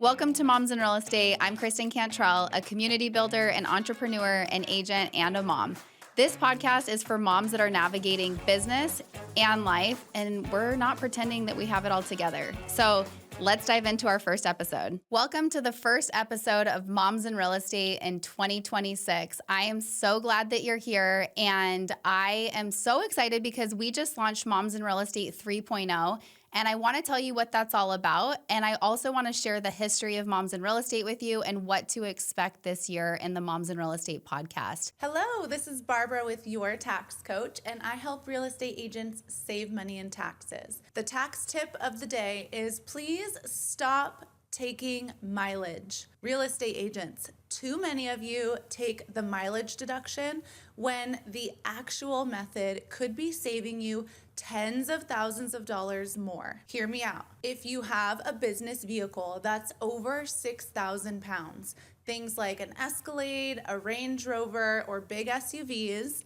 Welcome to Moms in Real Estate. I'm Kristen Cantrell, a community builder, an entrepreneur, an agent, and a mom. This podcast is for moms that are navigating business and life, and we're not pretending that we have it all together. So let's dive into our first episode. Welcome to the first episode of Moms in Real Estate in 2026. I am so glad that you're here, and I am so excited because we just launched Moms in Real Estate 3.0. And I want to tell you what that's all about. And I also want to share the history of Moms in Real Estate with you and what to expect this year in the Moms in Real Estate podcast. Hello, this is Barbara with Your Tax Coach, and I help real estate agents save money in taxes. The tax tip of the day is please stop taking mileage. Real estate agents, too many of you take the mileage deduction when the actual method could be saving you tens of thousands of dollars more. Hear me out. If you have a business vehicle that's over 6,000 pounds, things like an Escalade, a Range Rover, or big SUVs,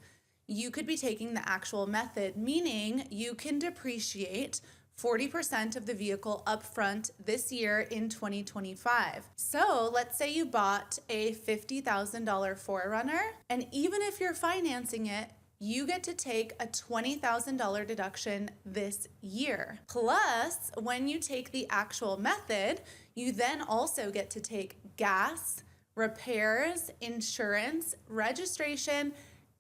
you could be taking the actual method, meaning you can depreciate 40% of the vehicle upfront this year in 2025. So let's say you bought a $50,000 4Runner, and even if you're financing it, you get to take a $20,000 deduction this year. Plus, when you take the actual method, you then also get to take gas, repairs, insurance, registration,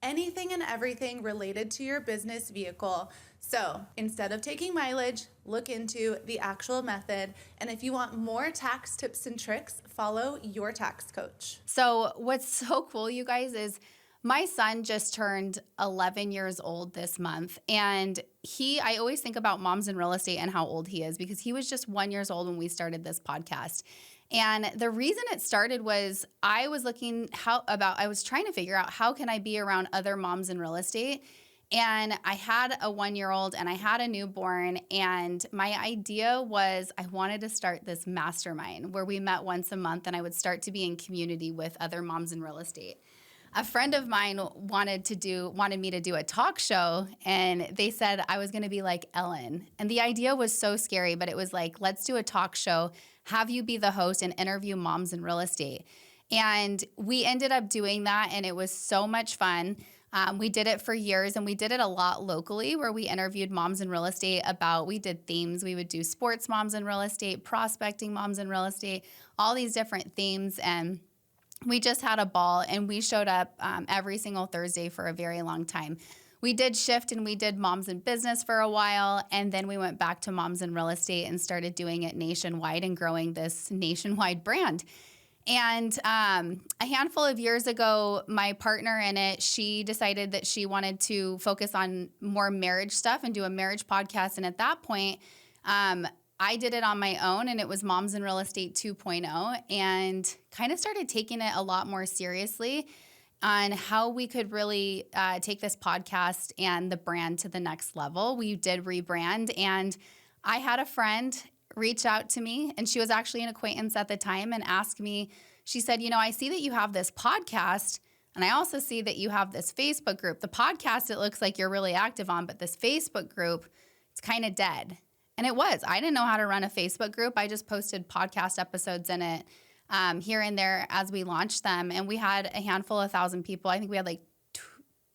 anything and everything related to your business vehicle. So instead of taking mileage, look into the actual method. And if you want more tax tips and tricks, follow Your Tax Coach. So what's so cool, you guys, is my son just turned 11 years old this month. And I always think about Moms in Real Estate and how old he is because he was just 1 year old when we started this podcast. And the reason it started was I was trying to figure out how can I be around other moms in real estate. And I had a 1 year old and I had a newborn. And my idea was I wanted to start this mastermind where we met once a month and I would start to be in community with other moms in real estate. A friend of mine wanted me to do a talk show, and they said I was going to be like Ellen. And the idea was so scary, but it was like, let's do a talk show, have you be the host and interview moms in real estate. And we ended up doing that, and it was so much fun. We did it for years, and we did it a lot locally where we interviewed moms in real estate we did themes. We would do sports moms in real estate, prospecting moms in real estate, all these different themes. And we just had a ball, and we showed up every single Thursday for a very long time. We did shift, and we did moms in business for a while, and then we went back to moms in real estate and started doing it nationwide and growing this nationwide brand. And a handful of years ago, my partner in it, she decided that she wanted to focus on more marriage stuff and do a marriage podcast. And at that point, I did it on my own, and it was Moms in Real Estate 2.0, and kind of started taking it a lot more seriously on how we could really take this podcast and the brand to the next level. We did rebrand, and I had a friend reach out to me, and she was actually an acquaintance at the time, and asked me, she said, I see that you have this podcast, and I also see that you have this Facebook group. The podcast, it looks like you're really active on, but this Facebook group, it's kind of dead. And it was. I didn't know how to run a Facebook group. I just posted podcast episodes in it here and there as we launched them. And we had a handful of 1,000 people. I think we had like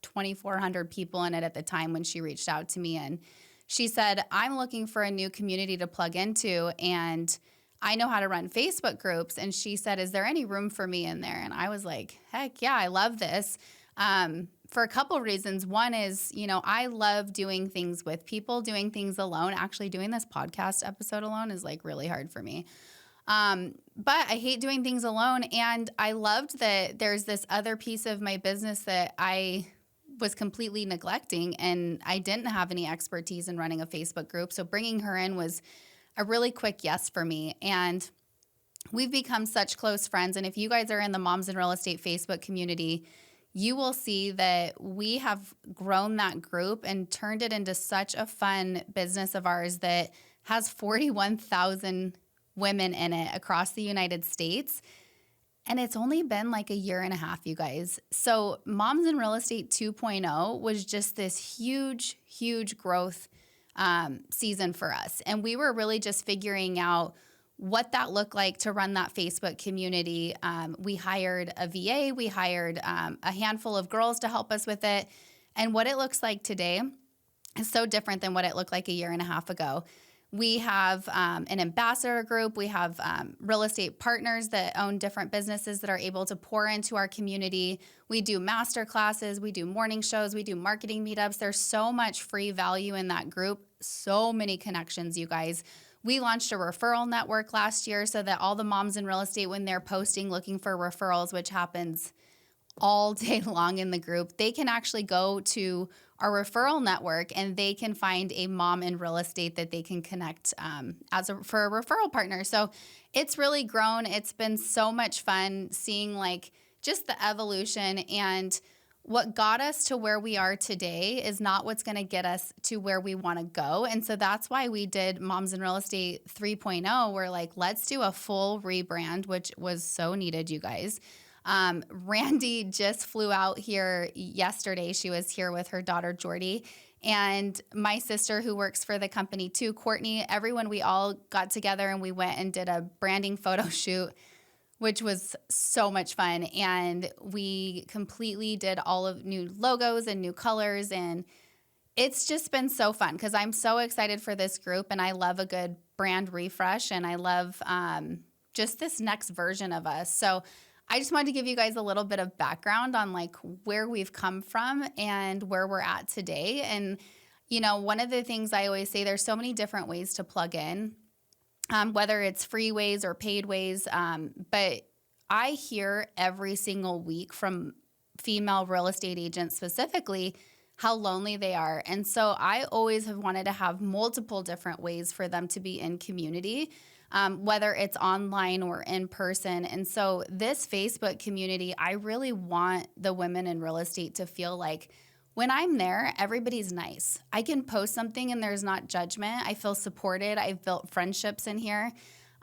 2,400 people in it at the time when she reached out to me. And she said, I'm looking for a new community to plug into, and I know how to run Facebook groups. And she said, is there any room for me in there? And I was like, heck yeah, I love this. For a couple of reasons. One is, I love doing things with people, doing things alone. Actually, doing this podcast episode alone is like really hard for me. But I hate doing things alone. And I loved that there's this other piece of my business that I was completely neglecting, and I didn't have any expertise in running a Facebook group. So bringing her in was a really quick yes for me. And we've become such close friends. And if you guys are in the Moms in Real Estate Facebook community, you will see that we have grown that group and turned it into such a fun business of ours that has 41,000 women in it across the United States. And it's only been like a year and a half, you guys. So Moms in Real Estate 2.0 was just this huge, huge growth season for us. And we were really just figuring out what that looked like to run that Facebook community. We hired a VA, we hired a handful of girls to help us with it. And what it looks like today is so different than what it looked like a year and a half ago. We have an ambassador group. We have real estate partners that own different businesses that are able to pour into our community. We do master classes. We do morning shows. We do marketing meetups. There's so much free value in that group. So many connections, you guys. We launched a referral network last year so that all the moms in real estate, when they're posting looking for referrals, which happens all day long in the group, they can actually go to our referral network and they can find a mom in real estate that they can connect for a referral partner. So it's really grown. It's been so much fun seeing like just the evolution, and what got us to where we are today is not what's going to get us to where we want to go. And so that's why we did Moms in Real Estate 3.0. We're like, let's do a full rebrand, which was so needed, you guys. Randy just flew out here yesterday. She was here with her daughter, Jordy, and my sister who works for the company too, Courtney. Everyone, we all got together and we went and did a branding photo shoot, which was so much fun. And we completely did all of new logos and new colors. And it's just been so fun because I'm so excited for this group, and I love a good brand refresh, and I love just this next version of us. So I just wanted to give you guys a little bit of background on like where we've come from and where we're at today. And, you know, one of the things I always say, there's so many different ways to plug in, whether it's free ways or paid ways. But I hear every single week from female real estate agents specifically how lonely they are. And so I always have wanted to have multiple different ways for them to be in community, whether it's online or in person. And so this Facebook community, I really want the women in real estate to feel like when I'm there, everybody's nice. I can post something and there's not judgment. I feel supported. I've built friendships in here.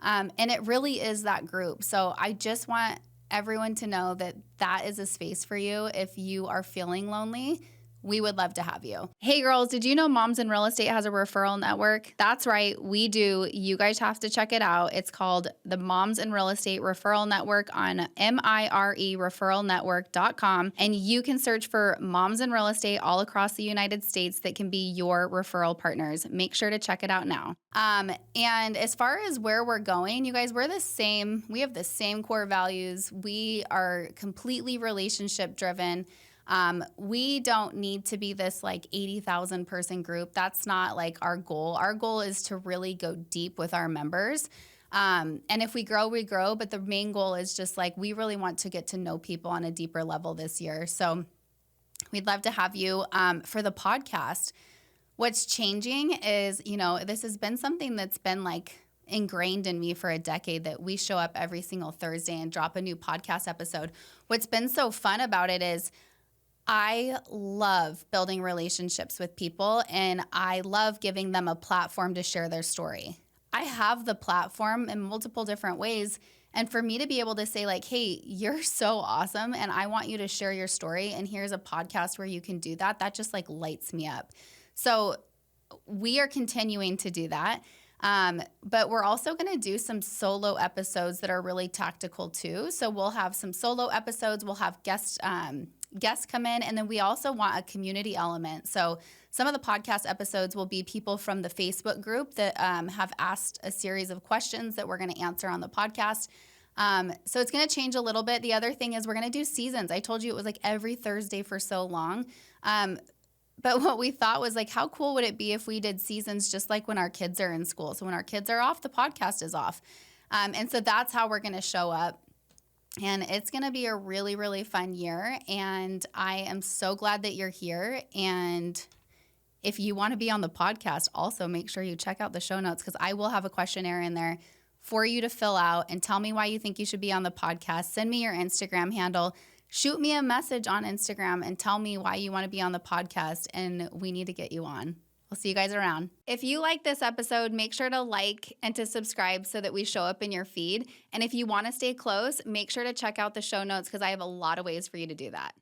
And it really is that group. So I just want everyone to know that that is a space for you. If you are feeling lonely, we would love to have you. Hey girls, did you know Moms in Real Estate has a referral network? That's right, we do. You guys have to check it out. It's called the Moms in Real Estate Referral Network on mirereferralnetwork.com. And you can search for moms in real estate all across the United States that can be your referral partners. Make sure to check it out now. And as far as where we're going, you guys, we're the same. We have the same core values. We are completely relationship driven. We don't need to be this like 80,000 person group. That's not like our goal. Our goal is to really go deep with our members. And if we grow, we grow. But the main goal is just like, we really want to get to know people on a deeper level this year. So we'd love to have you, for the podcast. What's changing is, you know, this has been something that's been like ingrained in me for a decade, that we show up every single Thursday and drop a new podcast episode. What's been so fun about it is I love building relationships with people, and I love giving them a platform to share their story. I have the platform in multiple different ways, and for me to be able to say like, hey, you're so awesome and I want you to share your story, and here's a podcast where you can do that, that just like lights me up. So we are continuing to do that. But we're also going to do some solo episodes that are really tactical too. So we'll have some solo episodes. We'll have guests come in, and then we also want a community element. So some of the podcast episodes will be people from the Facebook group that have asked a series of questions that we're going to answer on the podcast. So it's going to change a little bit. The other thing is we're going to do seasons. I told you it was like every Thursday for so long. But what we thought was like, how cool would it be if we did seasons just like when our kids are in school? So when our kids are off, the podcast is off. And so that's how we're going to show up. And it's going to be a really, really fun year. And I am so glad that you're here. And if you want to be on the podcast, also make sure you check out the show notes, because I will have a questionnaire in there for you to fill out and tell me why you think you should be on the podcast. Send me your Instagram handle. Shoot me a message on Instagram and tell me why you want to be on the podcast, and we need to get you on. We'll see you guys around. If you like this episode, make sure to like and to subscribe so that we show up in your feed. And if you want to stay close, make sure to check out the show notes, because I have a lot of ways for you to do that.